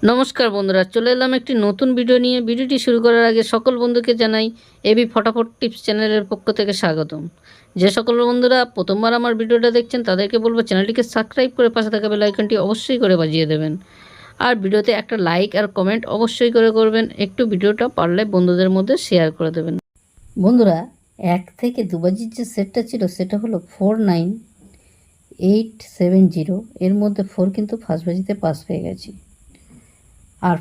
নমস্কার বন্ধুরা, চলে এলাম একটি নতুন ভিডিও নিয়ে। ভিডিওটি শুরু করার আগে সকল বন্ধুকে জানাই এবি ফটাফট টিপস চ্যানেলের পক্ষ থেকে স্বাগতম। যে সকল বন্ধুরা প্রথমবার আমার ভিডিওটা দেখছেন তাদেরকে বলবো চ্যানেলটিকে সাবস্ক্রাইব করে পাশে থাকা বেল আইকনটি অবশ্যই করে বাজিয়ে দেবেন। আর ভিডিওতে একটা লাইক আর কমেন্ট অবশ্যই করে করবেন। একটু ভিডিওটা পারলে বন্ধুদের মধ্যে শেয়ার করে দেবেন। বন্ধুরা, 1 থেকে 2 বাজির যে সেটটা ছিল সেটা হলো 49870। এর মধ্যে 4 কিন্তু ফার্স্ট বাজিতে পাস পেয়ে গেছি। আর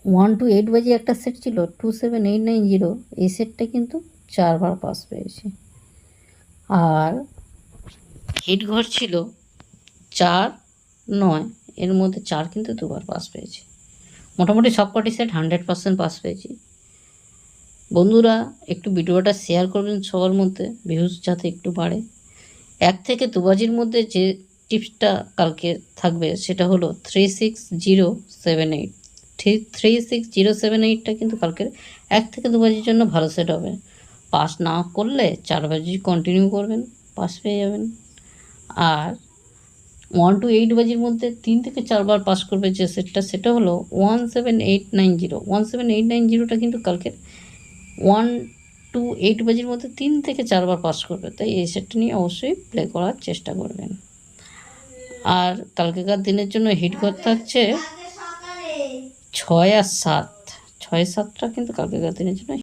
1 to 8 বাজে একটা সেট ছিল 27890, এই সেটটা কিন্তু 4 বার পাস পেয়েছে। আর হিট ঘর ছিল 4-9, এর মধ্যে 4 কিন্তু 2 বার পাস পেয়েছে। মোটামুটি সবকটি সেট 100% পাস পেয়েছি। বন্ধুরা, একটু ভিডিওটা শেয়ার করবেন সবার মধ্যে, ভিউজ যাতে একটু বাড়ে। 1 থেকে 2 বাজির মধ্যে যে টিপসটা কালকে থাকবে সেটা হলো 36078। 36078টা কিন্তু কালকের 1 থেকে 2 বাজির জন্য ভালো সেট হবে। পাস না করলে 4 বাজি কন্টিনিউ করবেন, পাস পেয়ে যাবেন। আর 1 to 8 বাজির মধ্যে 3 থেকে 4 বার পাস করবে যে সেটটা, সেটা হলো 17890। 17890টা কিন্তু কালকের 1 to 8 বাজির মধ্যে 3 থেকে 4 বার পাস করবে, তাই এই সেটটা নিয়ে অবশ্যই প্লে করার চেষ্টা করবেন। আর কালকেকার দিনের জন্য হিট ঘর থাকছে 6 আর 7। 6-7টা কিন্তু কালকেকার দিনের জন্য